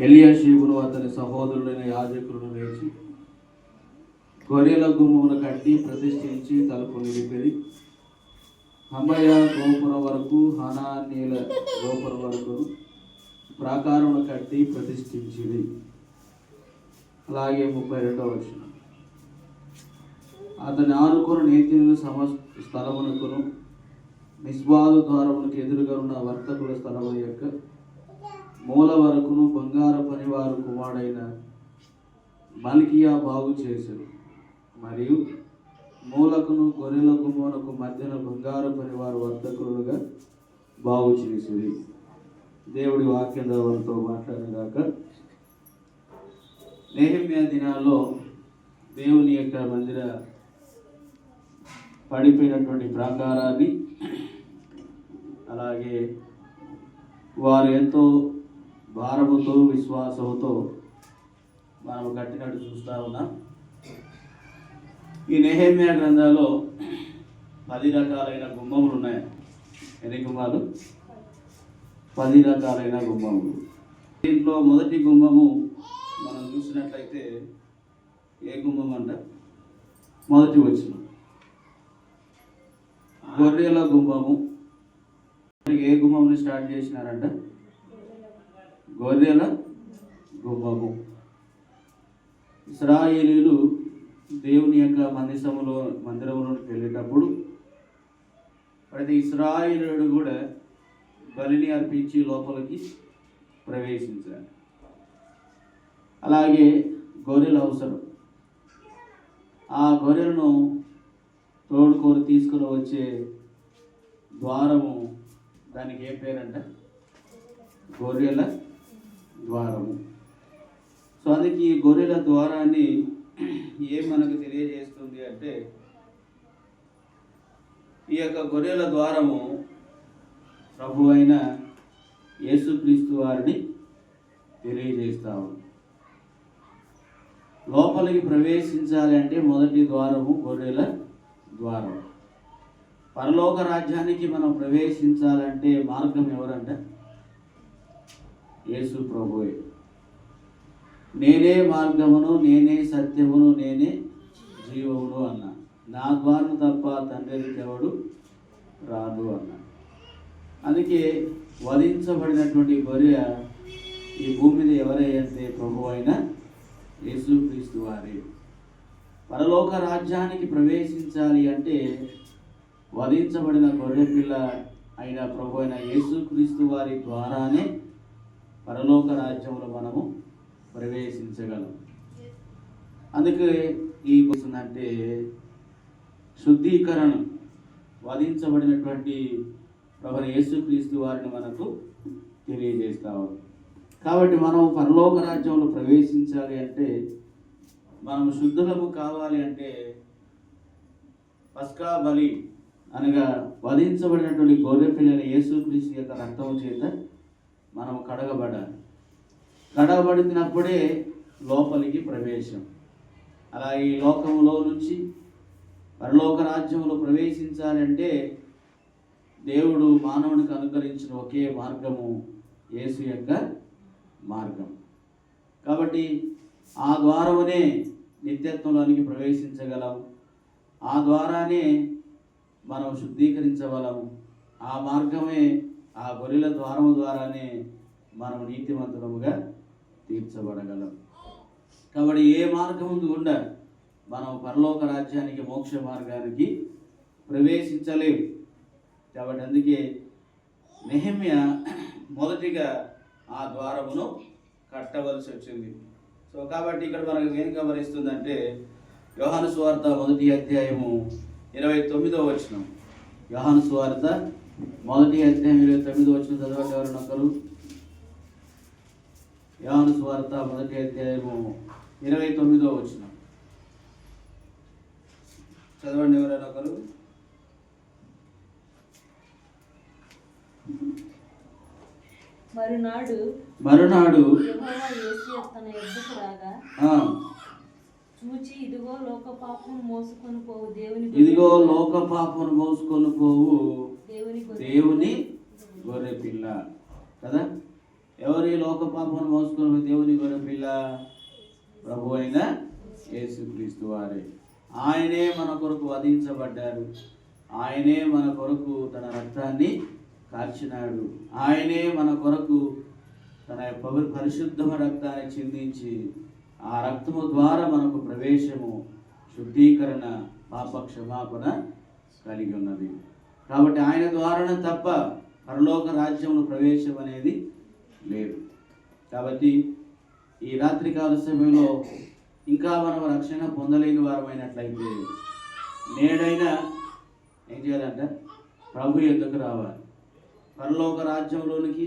ఎలియాషీబును అతని సహోదరులైన యాజకులను లేచి గొర్రెల గుమ్మమును కట్టి ప్రతిష్ఠించి తలుపు నిలిపిరి. హమయ గోపురం వరకు హనానీల గోపురం వరకు ప్రాకారమును కట్టి ప్రతిష్ఠించింది. అలాగే 32వ వచనం, అతని ఆనుకుని నీతిని స్థలమునకును మిస్బాదు ద్వారమునకు ఎదురుగా ఉన్న వర్తకుల స్థలము యొక్క మూల వరకును బంగారు పనివారు కుమారుడైన మల్కియా బాగు చేశారు. మరియు మూలకును గొర్రెల గుమ్మమునకు మధ్యన బంగారు పనివారు వర్తకులుగా బాగు చేసేది. దేవుడి వాక్యం వారితో మాట్లాడినాక నెహెమ్యా దినాల్లో దేవుని యొక్క మందిర పడిపోయినటువంటి ప్రాకారాన్ని, అలాగే వారు ఎంతో భారముతో విశ్వాసంతో మనం కట్టినట్టు చూస్తూ ఉన్నాం. ఈ నెహెమ్యా గ్రంథాల్లో 10 రకాలైన గుమ్మములు ఉన్నాయి. ఎన్ని గుమ్మాలు? 10 రకాలైన గుమ్మములు. దీంట్లో మొదటి గుమ్మము మనం చూసినట్లయితే ఏ గుమ్మం అంట? మొదటి వచనం, గొర్రెల గుమ్మము. ఏ గుమ్మముని స్టార్ట్ చేసినారంట? గొర్రెల గుమ్మము. ఇశ్రాయేలీయులు దేవుని యొక్క మందిరంలోకి వెళ్ళేటప్పుడు ప్రతి ఇశ్రాయేలీయుడు కూడా బలిని అర్పించి లోపలికి ప్రవేశించాలి. అలాగే గొర్రెలు అవసరం. ఆ గొర్రెలను తోడుకొని తీసుకుని వచ్చే ద్వారము, దానికి ఏ పేరంట? గొర్రెల ద్వారము. సో అందుకే ఈ గొర్రెల ద్వారాన్ని ఏం మనకు తెలియజేస్తుంది అంటే, ఈ యొక్క గొర్రెల ద్వారము ప్రభు అయిన యేసుక్రీస్తు వారిని తెలియజేస్తాము. లోపలికి ప్రవేశించాలి అంటే మొదటి ద్వారము గొర్రెల ద్వారం. పరలోక రాజ్యానికి మనం ప్రవేశించాలంటే మార్గం ఎవరంట? యేసు ప్రభువే. నేనే మార్గమును, నేనే సత్యమును, నేనే జీవమును అన్నా. నా ద్వారా తప్ప తండ్రికి ఎవడు రాదు అన్నా. అందుకే వధించబడినటువంటి గొర్రె ఈ భూమి మీద ఎవరైతే ప్రభు అయిన యేసుక్రీస్తు వారే. పరలోక రాజ్యానికి ప్రవేశించాలి అంటే వధించబడిన గొర్రె పిల్ల అయిన ప్రభు అయిన యేసుక్రీస్తు వారి ద్వారానే పరలోక రాజ్యంలో మనము ప్రవేశించగలం. అందుకే ఈ అంటే శుద్ధీకరణ, వధించబడినటువంటి ప్రభు యేసుక్రీస్తు వారిని మనకు తెలియజేస్తాము. కాబట్టి మనం పరలోక రాజ్యంలో ప్రవేశించాలి అంటే, మనం శుద్ధులము కావాలి అంటే పస్కా బలి అనగా వధించబడినటువంటి గొర్రె పిల్లని యేసుక్రీస్తు యొక్క రక్తం చేత మనం కడగబడాలి. కడగబడినప్పుడే లోపలికి ప్రవేశం. అలా ఈ లోకంలో నుంచి పరలోక రాజ్యంలో ప్రవేశించాలంటే దేవుడు మానవునికి అనుకరించిన ఒకే మార్గము యేసు యొక్క మార్గం. కాబట్టి ఆ ద్వారమునే నిత్యత్వంలోనికి ప్రవేశించగలం. ఆ ద్వారానే మనం శుద్ధీకరించగలం. ఆ మార్గమే, ఆ గొర్రెల ద్వారము ద్వారానే మనం నీతివంతులముగా తీర్చబడగలం. కాబట్టి ఏ మార్గం గుండా మనం పరలోక రాజ్యానికి, మోక్ష మార్గానికి ప్రవేశించలేము. కాబట్టి అందుకే నెహెమ్యా మొదటిగా ఆ ద్వారమును కట్టవలసి వచ్చింది. సో కాబట్టి ఇక్కడ మనకు ఏం గమనిస్తుందంటే, యోహాను సువార్త 1వ అధ్యాయము 29వ వచనం. యోహాను సువార్త 1వ అధ్యాయం 29వ వచనం చదవండి ఎవరైనా ఒకరు. యోహాను సువార్త 1వ అధ్యాయము 29వ వచనం చదవండి ఎవరైనా ఒకరు. మరునాడు ఇదిగో లోక పాపమును మోసుకొని పోవు దేవుని గొర్రె పిల్ల కదా. ఎవరి లోక పాపమును మోసుకుని దేవుని గొర్రె పిల్ల? ప్రభు అయిన యేసుక్రీస్తు వారే. ఆయనే మన కొరకు వధించబడ్డారు. ఆయనే మన కొరకు తన రక్తాన్ని కార్చినాడు. ఆయనే మన కొరకు తన పరిశుద్ధమ రక్తాన్ని చిందించి ఆ రక్తము ద్వారా మనకు ప్రవేశము, శుద్ధీకరణ, పాప క్షమాపణ కలిగి ఉన్నది. కాబట్టి ఆయన ద్వారానే తప్ప పరలోక రాజ్యంలో ప్రవేశం అనేది లేదు. కాబట్టి ఈ రాత్రికాల సమయంలో ఇంకా మనం రక్షణ పొందలేని వారమైనట్లయితే నేడైనా ఏం చేయాలంట? ప్రభు యొద్దకు రావాలి. పరలోక రాజ్యంలోనికి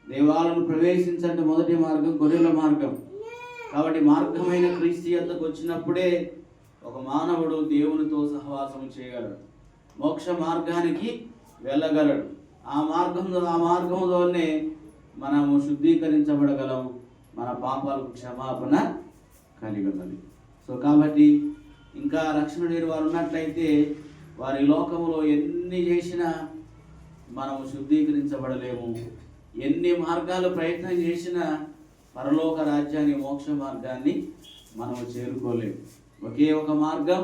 దేవాలను ప్రవేశించంటే మొదటి మార్గం గొర్రెల మార్గం. కాబట్టి మార్గమైన క్రీస్తు యొద్దకు వచ్చినప్పుడే ఒక మానవుడు దేవునితో సహవాసం చేయగలడు, మోక్ష మార్గానికి వెళ్ళగలడు. ఆ మార్గంలోనే మనము శుద్ధీకరించబడగలం, మన పాపాలకు క్షమాపణ కలిగి ఉన్నది. సో కాబట్టి ఇంకా రక్షణ లేని వారు ఉన్నట్లయితే వారి లోకంలో ఎన్ని చేసినా మనము శుద్ధీకరించబడలేము. ఎన్ని మార్గాలు ప్రయత్నం చేసినా పరలోక రాజ్యాన్ని, మోక్ష మార్గాన్ని మనము చేరుకోలేము. ఒకే ఒక మార్గం,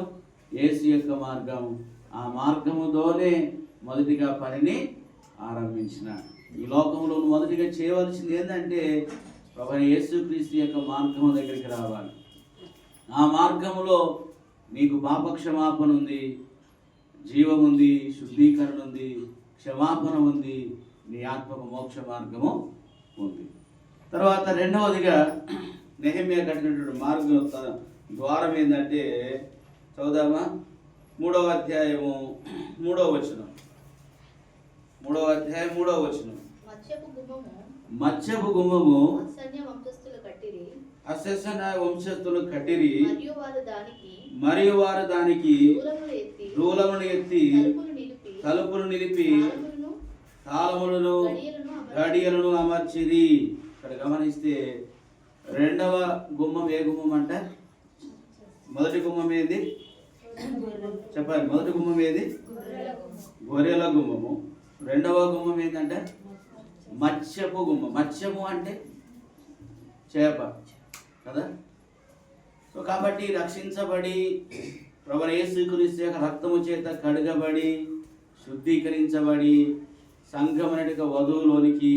యేసు యొక్క మార్గం. ఆ మార్గముతోనే మొదటిగా పనిని ఆరంభించిన. ఈ లోకంలో మొదటిగా చేయవలసింది ఏంటంటే ప్రభు యేసుక్రీస్తు యొక్క మార్గము దగ్గరికి రావాలి. ఆ మార్గములో నీకు పాప క్షమాపణ ఉంది, జీవం ఉంది, శుద్ధీకరణ ఉంది, క్షమాపణ ఉంది, నీ ఆత్మకు మోక్ష మార్గము ఉంది. తర్వాత రెండవదిగా నెహెమ్యా కట్టినటువంటి మార్గం ద్వారం ఏంటంటే చదువుదామా? 3వ అధ్యాయము 3వ వచనం. 3వ అధ్యాయం 3వ వచనం. మత్స్యపు గుమ్మము అసెసన వంశస్థులు కట్టిరి, మరియు వారు దానికి దూలమును ఎత్తి తలుపులు నిలిపి తాళములను గడియలను అమర్చిరి. ఇక్కడ గమనిస్తే రెండవ గుమ్మం ఏ గుమ్మం అంట? మొదటి గుమ్మం ఏది చెప్పాలి? మొదటి గుమ్మం ఏది? గొర్రెల గుమ్మము. రెండవ గుమ్మం ఏంటంటే మత్స్యపు గుమ్మం. మత్స్యము అంటే చేప కదా. సో కాబట్టి రక్షించబడి ప్రభువైన యేసుక్రీస్తు యొక్క రక్తము చేత కడగబడి శుద్ధీకరించబడి సంఘం అనేటిక వధువులోనికి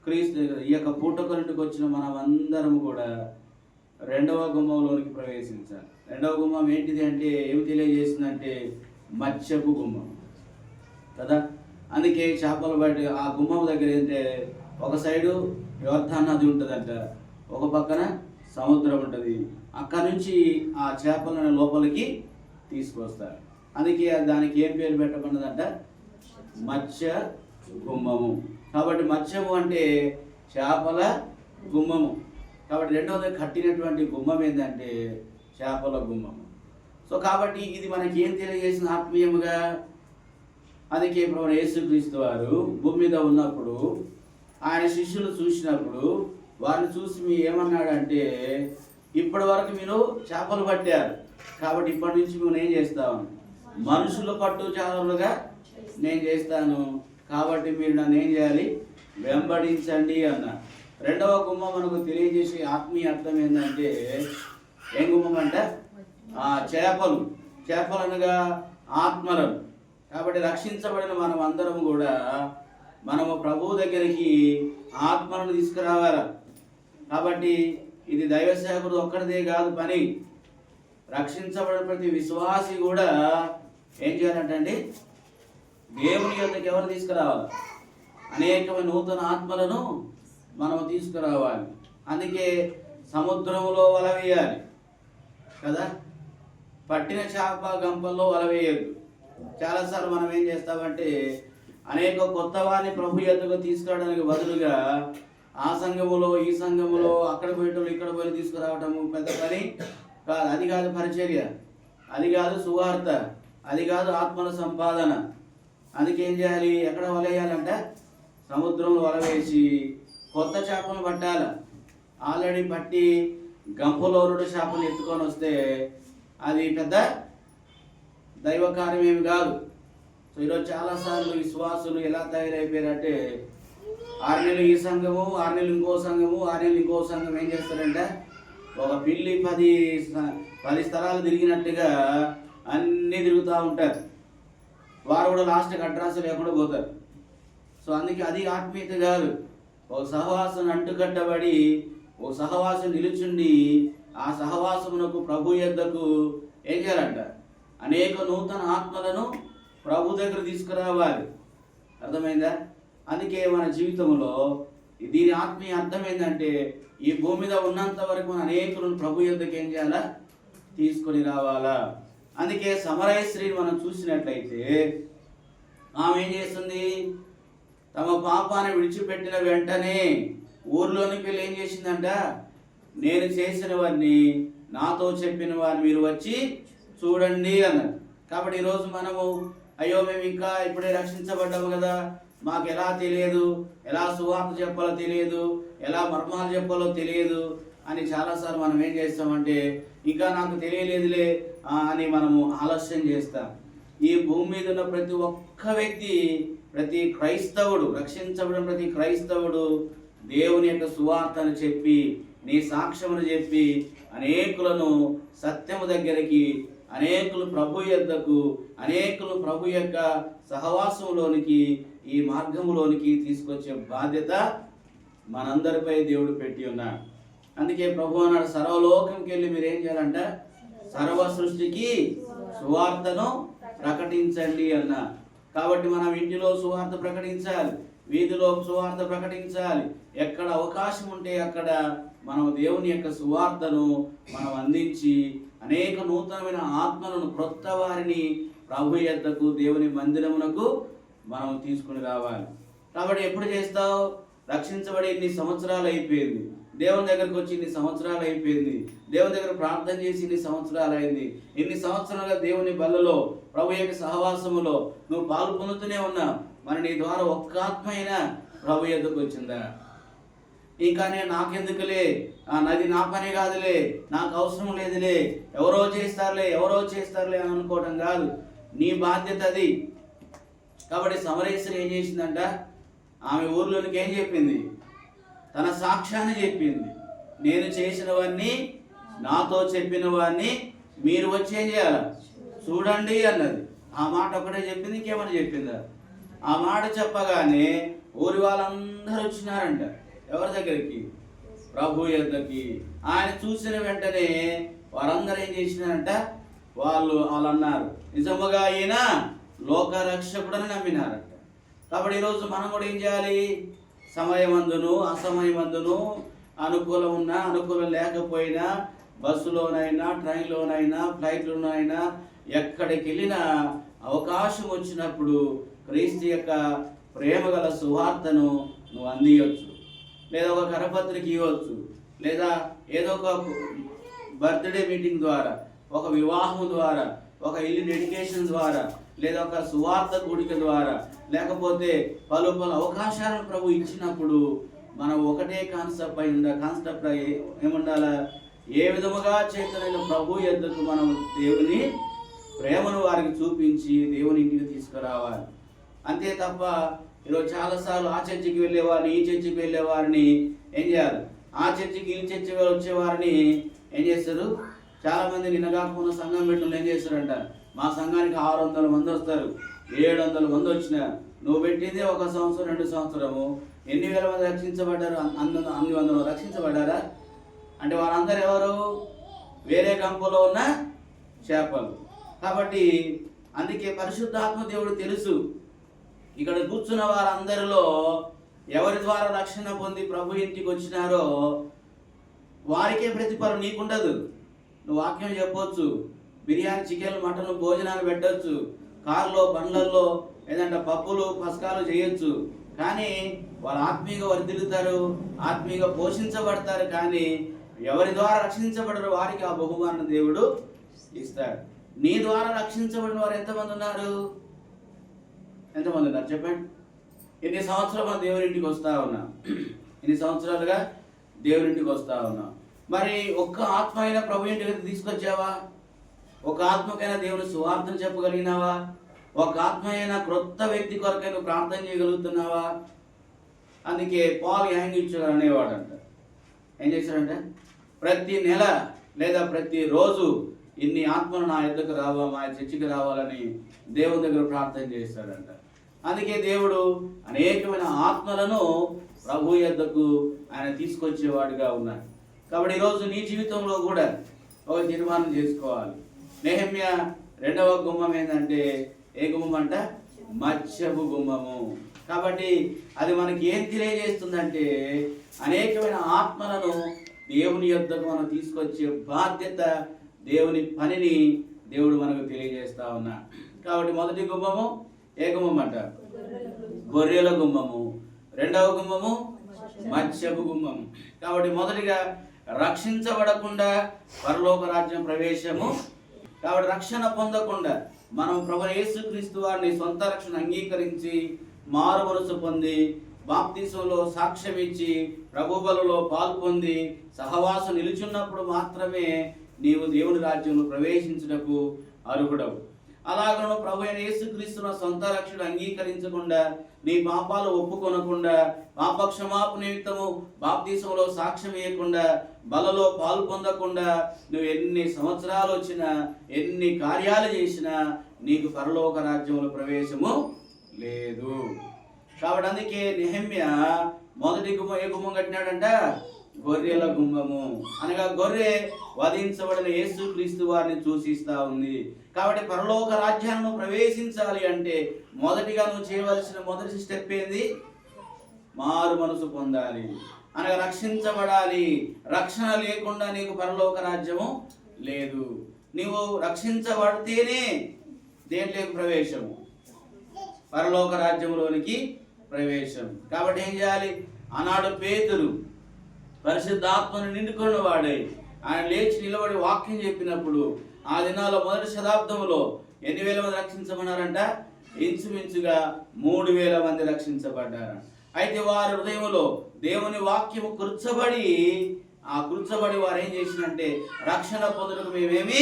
క్రీస్తు ఈ యొక్క పుట్టుకలోనికి వచ్చిన మనం అందరం కూడా రెండవ గుమ్మంలోనికి ప్రవేశించాలి. రెండవ గుమ్మం ఏంటిది అంటే ఏమి తెలియజేస్తుందంటే మత్స్యపు గుమ్మం కదా. అందుకే చేపలు బయట ఆ గుమ్మం దగ్గర ఏంటంటే ఒక సైడు యోర్దాను నది ఉంటుందంట, ఒక పక్కన సముద్రం ఉంటుంది. అక్కడ నుంచి ఆ చేపలను లోపలికి తీసుకొస్తారు. అందుకే దానికి ఏం పేరు పెట్టకున్నదంట? మత్స్య గుమ్మము. కాబట్టి మత్స్యము అంటే చేపల గుమ్మము. కాబట్టి రెండవది కట్టినటువంటి గుమ్మం ఏంటంటే చేపల గుమ్మము. సో కాబట్టి ఇది మనకి ఏం తెలియజేసిన ఆత్మీయముగా? అందుకే ప్రభువైన యేసుక్రీస్తు వారు భూమి మీద ఉన్నప్పుడు ఆయన శిష్యులు చూసినప్పుడు వారిని చూసి మీ ఏమన్నాడంటే, ఇప్పటి వరకు మీరు చేపలు పట్టారు, కాబట్టి ఇప్పటి నుంచి మేము ఏం చేస్తాము? మనుషుల పట్టు చేపలుగా నేను చేస్తాను, కాబట్టి మీరు నన్ను ఏం చేయాలి? వెంబడించండి అన్న. రెండవ గుమ్మం మనకు తెలియజేసే ఆత్మీయ అర్థం ఏంటంటే ఏం గుమ్మం అంటే చేపలు. చేపలు అనగా ఆత్మలను. కాబట్టి రక్షించబడిన మనం అందరం కూడా మనము ప్రభువు దగ్గరికి ఆత్మలను తీసుకురావాలి. కాబట్టి ఇది దైవ సేవకుడు ఒక్కడిదే కాదు పని. రక్షించబడిన ప్రతి విశ్వాసి కూడా ఏం చేయాలంటే దేవుని యొద్దకు ఎవరు తీసుకురావాలి? అనేకమైన నూతన ఆత్మలను మనం తీసుకురావాలి. అందుకే సముద్రంలో వల వేయాలి కదా. పట్టిన చేప గంపల్లో వల వేయద్దు. చాలాసార్లు మనం ఏం చేస్తామంటే అనేక కొత్త వారిని ప్రభు యొద్దకు తీసుకురావడానికి బదులుగా ఆ సంఘములో ఈ సంఘములో అక్కడ పోయేటోళ్ళు ఇక్కడ పోయి తీసుకురావటము పెద్ద పని కాదు. అది కాదు పరిచర్య, అది కాదు సువార్త, అది కాదు ఆత్మల సంపాదన. అందుకే ఏం చేయాలి? ఎక్కడ వలేయాలంటే సముద్రంలో వల వేసి కొత్త చేపలు పట్టాలి. ఆల్రెడీ పట్టి గంపలో 2 చేపలు ఎత్తుకొని వస్తే అది పెద్ద దైవ కార్యం ఏమి కాదు. సో ఈరోజు చాలాసార్లు విశ్వాసులు ఎలా తయారైపోయారంటే 6 నెలలు ఈ సంఘము, 6 నెలలు ఇంకో సంఘము, 6 నెలలు ఇంకో సంఘం ఏం చేస్తారంటే ఒక పిల్లి 10 స్థలాలు తిరిగినట్టుగా అన్నీ తిరుగుతూ ఉంటారు. వారు కూడా లాస్ట్కి అడ్రస్ లేకుండా పోతారు. సో అందుకే అది ఆత్మీయత కాదు. ఒక సహవాసం అంటుకట్టబడి ఒక సహవాసం నిలుచుండి ఆ సహవాసమునకు ప్రభు యొద్దకు ఏం చేయాలంట, అనేక నూతన ఆత్మలను ప్రభు దగ్గర తీసుకురావాలి. అర్థమైందా? అందుకే మన జీవితంలో దీని ఆత్మీయ అర్థం ఏంటంటే ఈ భూమి మీద ఉన్నంత వరకు మన అనేకులను ప్రభు యొద్దకు ఏం చేయాలా, తీసుకొని రావాలా. అందుకే సమరయ స్త్రీని మనం చూసినట్లయితే ఆమె ఏం చేస్తుంది, తమ పాపాన్ని విడిచిపెట్టిన వెంటనే ఊర్లోనికి వెళ్ళి ఏం చేసిందంట, నేను చేసినవన్నీ నాతో చెప్పిన వారిని మీరు వచ్చి చూడండి అన్నారు. కాబట్టి ఈరోజు మనము అయ్యో మేము ఇంకా ఇప్పుడే రక్షించబడ్డాము కదా, మాకు ఎలా తెలియదు, ఎలా సువార్త చెప్పాలో తెలియదు, ఎలా మర్మాలు చెప్పాలో తెలియదు అని చాలాసార్లు మనం ఏం చేస్తామంటే ఇంకా నాకు తెలియలేదులే అని మనము ఆలస్యం చేస్తాం. ఈ భూమి మీద ఉన్న ప్రతి ఒక్క వ్యక్తి, ప్రతి క్రైస్తవుడు, రక్షించబడిన ప్రతి క్రైస్తవుడు దేవుని యొక్క సువార్తను చెప్పి, నీ సాక్ష్యమును చెప్పి అనేకులను సత్యము దగ్గరికి, అనేకులు ప్రభు యొద్దకు, అనేకులు ప్రభు యొక్క సహవాసంలోనికి, ఈ మార్గంలోనికి తీసుకొచ్చే బాధ్యత మనందరిపై దేవుడు పెట్టి ఉన్నాడు. అందుకే ప్రభు అన్నాడు, సర్వలోకంకి వెళ్ళి మీరు ఏం చేయాలంట, సర్వ సృష్టికి సువార్తను ప్రకటించండి అన్న. కాబట్టి మనం ఇంటిలో సువార్త ప్రకటించాలి, వీధిలో సువార్త ప్రకటించాలి. ఎక్కడ అవకాశం ఉంటే అక్కడ మనం దేవుని యొక్క సువార్తను మనం అందించి అనేక నూతనమైన ఆత్మలను, క్రొత్త వారిని ప్రభు యొద్దకు, దేవుని మందిరమునకు మనం తీసుకుని రావాలి. కాబట్టి ఎప్పుడు చేస్తావు, రక్షించబడి ఇన్ని సంవత్సరాలు అయిపోయింది, దేవుని దగ్గరకు వచ్చి ఇన్ని సంవత్సరాలు అయిపోయింది, దేవుని దగ్గర ప్రార్థన చేసి ఇన్ని సంవత్సరాలు అయింది, ఇన్ని సంవత్సరాలుగా దేవుని బల్లలో ప్రభు యొక్క సహవాసములో నువ్వు పాలు పొందుతూనే ఉన్నావు. మరి నీ ద్వారా ఒక్క ఆత్మ అయినా ప్రభు యొద్దకు వచ్చిందా? ఇంకా నేను నాకెందుకులే, నది నా పని కాదులే, నాకు అవసరం లేదులే, ఎవరో చేస్తారులే అని అనుకోవడం కాదు, నీ బాధ్యత అది. కాబట్టి సమరేశ్వరి ఏం చేసిందంట, ఆమె ఊర్లోనికి ఏం చెప్పింది, తన సాక్ష్యాన్ని చెప్పింది. నేను చేసినవన్నీ, నాతో చెప్పిన వారిని మీరు వచ్చి ఏం చేయాలి, చూడండి అన్నది. ఆ మాట ఒకటే చెప్పింది, ఇంకేమని చెప్పిందా? ఆ మాట చెప్పగానే ఊరి వాళ్ళందరూ వచ్చినారంట. ఎవరి దగ్గరికి? ప్రభు యొద్దకి. ఆయన చూసిన వెంటనే వారందరూ ఏం చేసినారంట, వాళ్ళు అన్నారు, నిజముగా ఈయన లోకరక్షకుడని నమ్మినారంట. కాబట్టి ఈరోజు మనం కూడా ఏం చేయాలి, సమయమందును అసమయమందును, అనుకూలం ఉన్నా అనుకూలం లేకపోయినా, బస్సులోనైనా, ట్రైన్లోనైనా, ఫ్లైట్లోనైనా, ఎక్కడికి వెళ్ళినా అవకాశం వచ్చినప్పుడు క్రీస్తు యొక్క ప్రేమ గల సువార్తను నువ్వు అందియవచ్చు. లేదా ఒక కరపత్రిక ఇవ్వచ్చు, లేదా ఏదో ఒక బర్త్డే మీటింగ్ ద్వారా, ఒక వివాహం ద్వారా, ఒక ఇల్లు డెడికేషన్ ద్వారా, లేదా ఒక సువార్త కూడిక ద్వారా, లేకపోతే పలు అవకాశాలను ప్రభు ఇచ్చినప్పుడు మనం ఒకటే కాన్సెప్ట్ ఏముండాలా, ఏ విధముగా చేతనైన ప్రభు యొద్దకు మనం దేవుని ప్రేమను వారికి చూపించి దేవుని ఇంటికి తీసుకురావాలి. అంతే తప్ప ఈరోజు చాలాసార్లు ఆ చర్చికి వెళ్ళేవారిని, ఈ చర్చికి వెళ్ళేవారిని ఏం చేయాలి, ఆ చర్చికి ఈ చర్చికి వచ్చేవారిని ఏం చేస్తారు, చాలామంది నిన్నగాకున్న సంఘం పెట్టిన ఏం చేస్తారంట, మా సంఘానికి 600 మంది వస్తారు, 700 మంది వచ్చినా నువ్వు పెట్టిందే 1 సంవత్సరం 2 సంవత్సరము, ఎన్ని వేల మంది రక్షించబడ్డారు? అన్ని వందలు రక్షించబడ్డారా? అంటే వారందరూ ఎవరు? వేరే గంపలో ఉన్న చేపలు. కాబట్టి అందుకే పరిశుద్ధాత్మ దేవుడు తెలుసు, ఇక్కడ కూర్చున్న వారందరిలో ఎవరి ద్వారా రక్షణ పొంది ప్రభు ఇంటికి వచ్చినారో వారికే ప్రతిఫలం, నీకుండదు. నువ్వు వాక్యం చెప్పొచ్చు, బిర్యానీ, చికెన్, మటన్ భోజనాలు పెట్టచ్చు, కార్లో, బండ్లలో ఏదంటే పప్పులు పసకాలు చేయొచ్చు, కానీ వాళ్ళు ఆత్మీయంగా వర్ధిల్లుతారు, ఆత్మీయంగా పోషించబడతారు. కానీ ఎవరి ద్వారా రక్షించబడరు వారికి ఆ బహుమానం దేవుడు ఇస్తాడు. నీ ద్వారా రక్షించబడిన వారు ఎంతమంది ఉన్నారు? చెప్పండి. ఎన్ని సంవత్సరాలు మనం దేవుని ఇంటికి వస్తూ ఉన్నాం, ఎన్ని సంవత్సరాలుగా దేవుని ఇంటికి వస్తూ ఉన్నాం. మరి ఒక్క ఆత్మ అయినా ప్రభు ఇంటికి తీసుకొచ్చావా? ఒక ఆత్మకైనా దేవుని సువార్తను చెప్పగలిగినావా? ఒక ఆత్మ అయినా క్రొత్త వ్యక్తి కొరకైనా ప్రార్థన చేయగలుగుతున్నావా? అందుకే పాల్ యాంగిల్స్ అనేవాడంట. ఏం చేశాడంటే ప్రతి నెల లేదా ప్రతి రోజు ఇన్ని ఆత్మలు నా యొద్దకు రావా, మా చర్చికి రావాలని దేవుని దగ్గర ప్రార్థన చేస్తాడంట. అందుకే దేవుడు అనేకమైన ఆత్మలను ప్రభు యొద్దకు ఆయన తీసుకొచ్చేవాడిగా ఉన్నాడు. కాబట్టి ఈరోజు నీ జీవితంలో కూడా ఒక తీర్మానం చేసుకోవాలి. నెహెమ్యా 2వ గుమ్మం ఏంటంటే ఏ గుమ్మం అంట? మత్స్యపు గుమ్మము. కాబట్టి అది మనకి ఏం తెలియజేస్తుందంటే అనేకమైన ఆత్మలను దేవుని యొద్దకు మనం తీసుకొచ్చే బాధ్యత, దేవుని పనిని దేవుడు మనకు తెలియజేస్తా ఉన్నా. కాబట్టి మొదటి గుమ్మము ఏ గుమ్మం అంట? గొర్రెల గుమ్మము. 2వ గుమ్మము మత్స్యపు గుమ్మము. కాబట్టి మొదటిగా రక్షించబడకుండా పరలోక రాజ్యం ప్రవేశము. కాబట్టి రక్షణ పొందకుండా మనం ప్రభు యేసుక్రీస్తు వారిని సొంత రక్షణ అంగీకరించి మారు మనసు పొంది బాప్తిసంలో సాక్ష్యం ఇచ్చి ప్రభు బలలో పాల్పొంది సహవాసం నిలుచున్నప్పుడు మాత్రమే నీవు దేవుని రాజ్యంలో ప్రవేశించుటకు అర్హుడవు. అలాగను ప్రభు అయిన యేసుక్రీస్తును సొంత రక్షణ అంగీకరించకుండా, నీ పాపాలు ఒప్పుకొనకుండా, పాప క్షమాపణ నిమిత్తము బాప్తిసంలో సాక్ష్యం ఇవ్వకుండా, బలలో పాలు పొందకుండా నువ్వు ఎన్ని సంవత్సరాలు వచ్చినా, ఎన్ని కార్యాలు చేసినా నీకు పరలోక రాజ్యంలో ప్రవేశము లేదు. కాబట్టి అందుకే నెహెమ్యా మొదటి గుమ్మం ఏ గుమ్మం కట్టినాడంట? గొర్రెల గుమ్మము. అనగా గొర్రె వధించబడిన యేసుక్రీస్తు వారిని సూచిస్తా ఉంది. కాబట్టి పరలోక రాజ్యాన్ని ప్రవేశించాలి అంటే మొదటిగా నువ్వు చేయవలసిన మొదటి స్టెప్ ఏంది? మారు మనసు పొందాలి, అనగా రక్షించబడాలి. రక్షణ లేకుండా నీకు పరలోక రాజ్యము లేదు. నీవు రక్షించబడితేనే దేంట్లోకి ప్రవేశము? పరలోక రాజ్యంలోనికి ప్రవేశం. కాబట్టి ఏం చేయాలి? ఆనాడు పేతురు పరిశుద్ధాత్మను నిండుకున్న వాడై ఆయన లేచి నిలబడి వాక్యం చెప్పినప్పుడు ఆ దినాల్లో మొదటి శతాబ్దంలో 8,000 మంది రక్షించబడ్డారంట. ఇంచుమించుగా 3,000 మంది రక్షించబడ్డారు. అయితే వారి హృదయంలో దేవుని వాక్యము కూర్చబడి వారు ఏం చేసినంటే రక్షణ పొందుటకు మేమేమి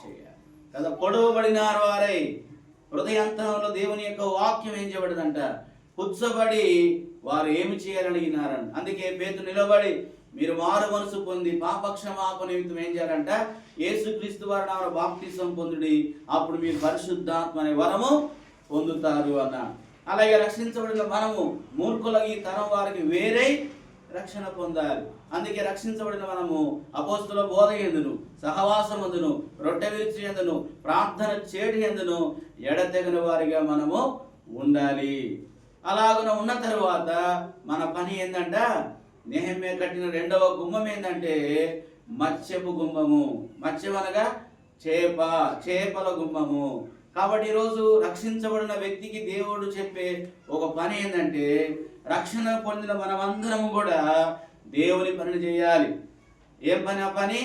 చేయాలి కదా. పొడవబడినారు వారై హృదయాంతరంలో దేవుని యొక్క వాక్యం ఏం చేయబడదంట? కూర్చబడి వారు ఏమి చేయాలడిగినారంట. అందుకే పేతురు నిలబడి మీరు మారు మనసు పొంది పాపక్షమాపణ నిమిత్తం ఏం చేయాలంట? యేసుక్రీస్తు వారి నామమున బాప్తిసం పొందుడి, అప్పుడు మీరు పరిశుద్ధాత్మ అనే వరము పొందుతారు అన్న. అలాగే రక్షించబడిన మనము మూర్ఖుల ఈ తరం వారికి వేరే రక్షణ పొందాలి. అందుకే రక్షించబడిన మనము అపోస్తుల బోధ యందును, సహవాసమందును, రొట్టె విరుచు యందును, ప్రార్థన చేటి యందును ఎడతెగని వారిగా మనము ఉండాలి. అలాగన ఉన్న తరువాత మన పని ఏంటంట? నెహెమ్యా కట్టిన 2వ గుమ్మం ఏంటంటే మత్స్యపు గుమ్మము. మత్స్యం అనగా చేపల గుమ్మము. కాబట్టి ఈరోజు రక్షించబడిన వ్యక్తికి దేవుడు చెప్పే ఒక పని ఏంటంటే రక్షణ పొందిన మనమందరము కూడా దేవుని పనిని చేయాలి. ఏం పని? ఆ పని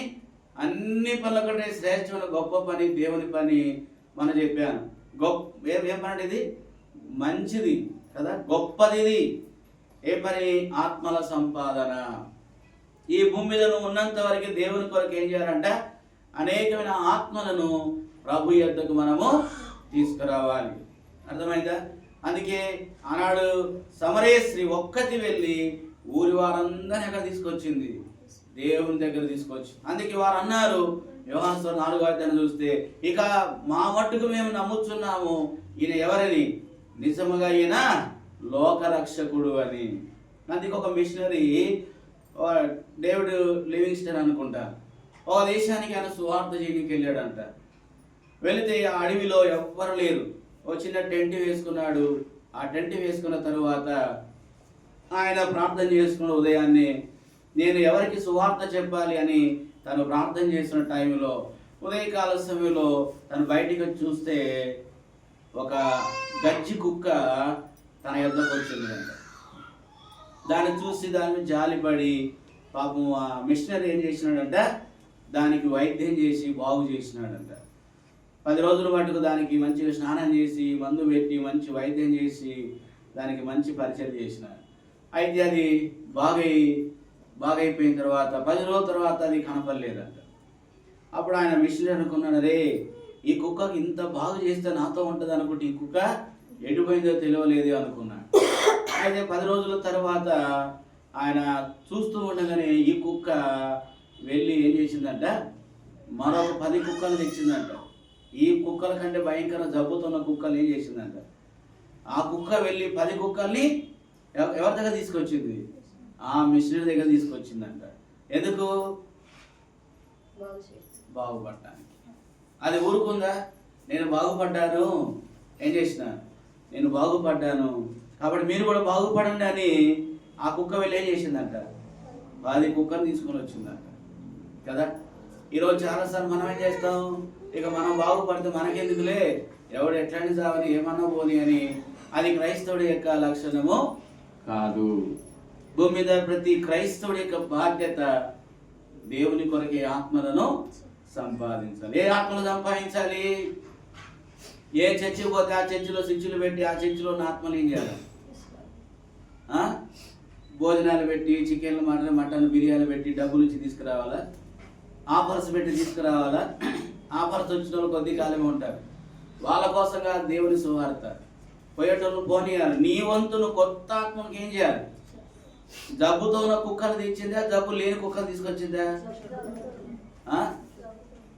అన్ని పనుల కంటే శ్రేష్టమైన గొప్ప పని దేవుని పని మనం చెప్పాను. ఏం పని అంటే ఇది మంచిది కదా, గొప్పది ఇది. ఏ పని? ఆత్మల సంపాదన. ఈ భూమి మీద నువ్వు ఉన్నంత వరకు దేవుని కొరకు ఏం చేయాలంట? అనేకమైన ఆత్మలను ప్రభు యొద్దకు మనము తీసుకురావాలి. అర్థమైందా? అందుకే ఆనాడు సమరయ స్త్రీ ఒక్కటి వెళ్ళి ఊరి వారందరినీ అక్కడ తీసుకొచ్చింది, దేవుని దగ్గర తీసుకొచ్చి. అందుకే వారు అన్నారు, యోహాను 4వ అధ్యాయం చూస్తే, ఇక మా మట్టుకు మేము నమ్ముచున్నాము ఈయన ఎవరని, నిజముగా ఈయన లోకరక్షకుడు అని. అందుకే ఒక మిషనరీ డేవిడ్ లివింగ్స్టన్ అనుకుంటా ఒక దేశానికి ఆయన సువార్త చేయడానికి వెళ్ళాడంట. వెళితే ఆ అడవిలో ఎవ్వరు లేరు. ఒక చిన్న టెంట్ వేసుకున్నాడు. ఆ టెంట్ వేసుకున్న తరువాత ఆయన ప్రార్థన చేసుకున్న ఉదయాన్నే నేను ఎవరికి సువార్త చెప్పాలి అని తను ప్రార్థన చేస్తున్న టైంలో ఉదయకాల సమయంలో తను బయటికి చూస్తే ఒక గజ్జి కుక్క తన యొద్దకు వచ్చిందంట. దాన్ని చూసి దాన్ని జాలిపడి పాపం ఆ మిషనరీ ఏం చేసినాడంట? దానికి వైద్యం చేసి బాగు చేసినాడంట. 10 రోజుల మటుకు దానికి మంచిగా స్నానం చేసి మందు పెట్టి మంచి వైద్యం చేసి దానికి మంచి పరిచయం చేసినాడు. అయితే అది బాగైపోయిన తర్వాత 10 రోజుల తర్వాత అది కనపడలేదంట. అప్పుడు ఆయన మిషనరీ అనుకున్నాడు, రే ఈ కుక్కకి ఇంత బాగు చేస్తే నాతో ఉంటుంది అనుకుంటే ఈ కుక్క ఎటుపోయిందో తెలియలేదు అనుకున్నాడు. అయితే 10 రోజుల తర్వాత ఆయన చూస్తూ ఉండగానే ఈ కుక్క వెళ్ళి ఏం చేసిందంట, మరొక 10 కుక్కలు తెచ్చిందంట. ఈ కుక్కల కంటే భయంకర జబ్బుతున్న కుక్కలు ఏం చేసిందంట, ఆ కుక్క వెళ్ళి 10 కుక్కల్ని ఎవరి దగ్గర తీసుకొచ్చింది, ఆ మిషనరీ దగ్గర తీసుకొచ్చిందంట. ఎందుకు? బాగుపడటానికి. అది ఊరుకుందా? నేను బాగుపడ్డాను, ఏం చేసిన, నేను బాగుపడ్డాను కాబట్టి మీరు కూడా బాగుపడండి అని ఆ కుక్క వెళ్ళి ఏం చేసిందంట, 10 కుక్కలు తీసుకొని వచ్చిందంట కదా. ఈరోజు చాలాసార్లు మనం ఏం చేస్తాం, ఇక మనం బాగుపడితే మనకెందుకులే, ఎవడు ఎట్లాంటి సావని ఏమన్నా పోని అని. అది క్రైస్తవుడి యొక్క లక్షణము కాదు. భూమి మీద ప్రతి క్రైస్తవుడి యొక్క బాధ్యత దేవుని కొరకే ఆత్మలను సంపాదించాలి. ఏ ఆత్మలు సంపాదించాలి? ఏ చర్చికి పోతే ఆ చర్చిలో స్విచ్లు పెట్టి ఆ చర్చిలో ఉన్న ఆత్మలు ఏం చేయాలి? భోజనాలు పెట్టి చికెన్లు మటన్ బిర్యానీ పెట్టి డబ్బులు ఇచ్చి తీసుకురావాలా? ఆఫర్స్ పెట్టి తీసుకురావాలా? ఆఫర్స్ వచ్చిన వాళ్ళు కొద్ది కాలమే ఉంటారు. వాళ్ళ కోసంగా దేవుని సువార్త పోయేటోళ్ళు పోనీయాలి. నీ వంతును కొత్త ఆత్మకి ఏం చేయాలి? జబ్బుతో ఉన్న కుక్కలు తెచ్చిందా, జబ్బు లేని కుక్కలు తీసుకొచ్చిందా?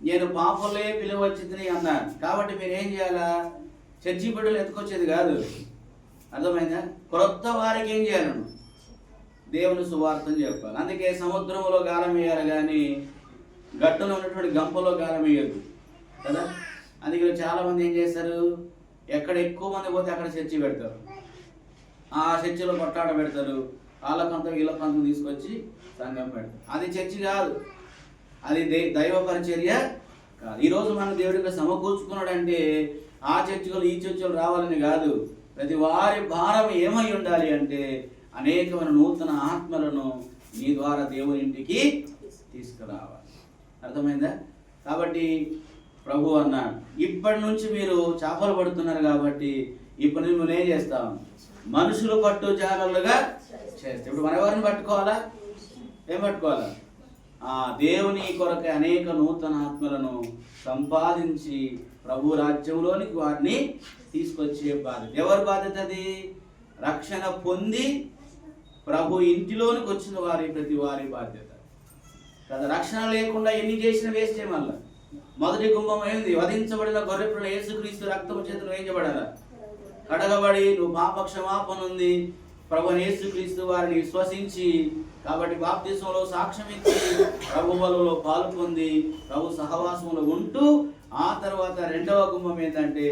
నేను పాపలే పిలువచ్చింది అన్నాను కాబట్టి మీరు ఏం చేయాలా? చర్చి బిడ్డలు ఎత్తుకొచ్చేది కాదు, అర్థమైందా? క్రొత్త వారికి ఏం చేయాలి? దేవుని సువార్తను చెప్పాలి. అందుకే సముద్రంలో గాలం వేయాలి కానీ గట్టులో ఉన్నటువంటి గంపలో గాలం వేయదు కదా. అందుకే చాలా మంది ఏం చేస్తారు, ఎక్కడ ఎక్కువ మంది పోతే అక్కడ చర్చి పెడతారు, ఆ చర్చిలో కొట్టాడ పెడతారు, వాళ్ళకంతా వీళ్ళకంతా తీసుకొచ్చి సంఘం పెడతారు. అది చర్చి కాదు, అది దైవ పరిచర్య కాదు. ఈరోజు మన దేవుడికి సమకూర్చుకున్నాడంటే ఆ చర్చలు ఈ చర్చలు రావాలని కాదు. ప్రతి వారి భారం ఏమై ఉండాలి అంటే అనేకమైన నూతన ఆత్మలను నీ ద్వారా దేవుని ఇంటికి తీసుకురావాలి. అర్థమైందా? కాబట్టి ప్రభు అన్నాడు, ఇప్పటి నుంచి మీరు చేపలు పడుతున్నారు కాబట్టి ఇప్పటి నుంచి నువ్వు ఏం చేస్తావు? మనుషులు పట్టు జాగ్రత్తగా చేస్తావు. ఇప్పుడు మన ఎవరిని పట్టుకోవాలా? ఏం పట్టుకోవాలా? దేవుని కొరకు అనేక నూతన ఆత్మలను సంపాదించి ప్రభు రాజ్యంలోనికి వారిని తీసుకొచ్చే బాధ్యత. ఎవరి బాధ్యత అది? రక్షణ పొంది ప్రభు ఇంటిలోనికి వచ్చిన వారి ప్రతి వారి బాధ్యత కదా. రక్షణ లేకుండా ఎన్ని చేసిన వేస్తే మళ్ళా. మొదటి గుంభం ఏంది? వధించబడిన గొర్రెపిల్ల యేసుక్రీస్తు రక్తము చేత వేయించబడాలా, కడగబడి నువ్వు పాప క్షమాపణ ఉంది ప్రభు యేసుక్రీస్తు వారిని విశ్వసించి కాబట్టి బాప్తిస్మంలో సాక్ష్యం ఇచ్చి ప్రభు బలులో పాలు పొంది ప్రభు సహవాసంలో ఉంటూ ఆ తర్వాత రెండవ గుంభం ఏంటంటే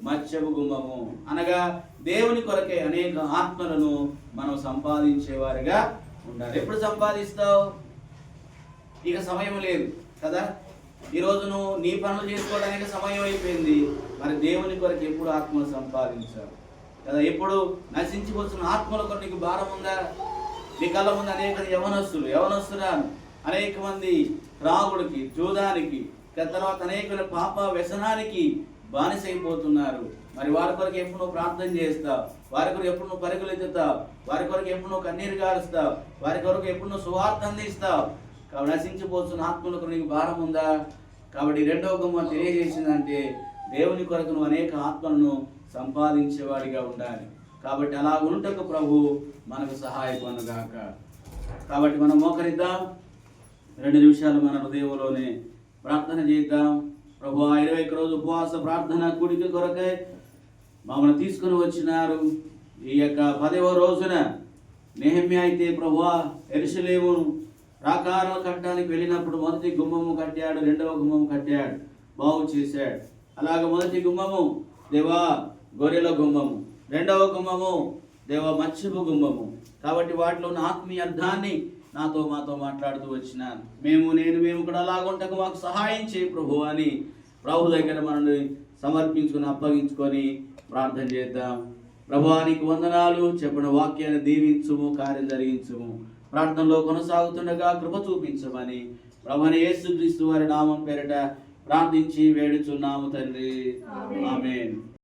మత్స్యపు గుంభము, అనగా దేవుని కొరకే అనేక ఆత్మలను మనం సంపాదించేవారిగా ఉండాలి. ఎప్పుడు సంపాదిస్తావు? ఇక సమయం లేదు కదా. ఈరోజు నువ్వు నీ పనులు చేసుకోవడానికి సమయం అయిపోయింది. మరి దేవుని కొరకు ఎప్పుడు ఆత్మను సంపాదించాలి కదా. ఎప్పుడు నశించిపోతున్న ఆత్మల కొరకు నీకు భారం ఉందా? నీ కళ్ళ ముందు అనేక యవనస్తురాను అనేక మంది త్రాగుడికి, జూదానికి, తర్వాత అనేక పాప వ్యసనానికి బానిసైపోతున్నారు. మరి వారి కొరకు ఎప్పుడు నువ్వు ప్రార్థన చేస్తావు? వారి కొరకు ఎప్పుడు నువ్వు పరుగులు ఎత్తుతావు? వారి కొరకు ఎప్పుడు నువ్వు కన్నీరు గారుస్తావు? వారి కొరకు ఎప్పుడు నువ్వు సువార్త అందిస్తావు? కాబట్టి నశించిపోతున్న ఆత్మలకు నీకు భారం ఉందా? కాబట్టి రెండవ గుంభం తెలియజేసిందంటే దేవుని కొరకు నువ్వు అనేక ఆత్మలను సంపాదించేవాడిగా ఉండాలి. కాబట్టి అలా ఉంటకు ప్రభు మనకు సహాయపడుగాక. కాబట్టి మనం మోకరిద్దాం, 2 నిమిషాలు మన హృదయంలోనే ప్రార్థన చేద్దాం. ప్రభు 21 రోజు ఉపవాస ప్రార్థన కూడిక కొరకై మమ్మల్ని తీసుకుని వచ్చినారు. ఈ యొక్క 10వ రోజున నెహెమ్యా అయితే ప్రభు యెరూషలేము ప్రాకారాలు కట్టడానికి వెళ్ళినప్పుడు మొదటి గుమ్మము కట్టాడు, రెండవ గుమ్మము కట్టాడు, బాగు చేశాడు. అలాగే మొదటి గుమ్మము దేవా గొర్రెల గుమ్మము, రెండవ గుమ్మము దేవా మత్స్యపు గుమ్మము. కాబట్టి వాటిలో ఉన్న ఆత్మీయ అర్థాన్ని మాతో మాట్లాడుతూ వచ్చినాను. మేము కూడా అలాగుంటకు మాకు సహాయం చేయి ప్రభు అని ప్రభు దగ్గర మనల్ని సమర్పించుకొని అప్పగించుకొని ప్రార్థన చేద్దాం. ప్రభువానికి వందనాలు. చెప్పిన వాక్యాన్ని దీవించుము, కార్యం జరిగించుము. ప్రార్థనలో కొనసాగుతుండగా కృప చూపించమని ప్రభువైన యేసుక్రీస్తు వారి నామం పేరిట ప్రార్థించి వేడుచున్నాము తండ్రి. ఆమేన్.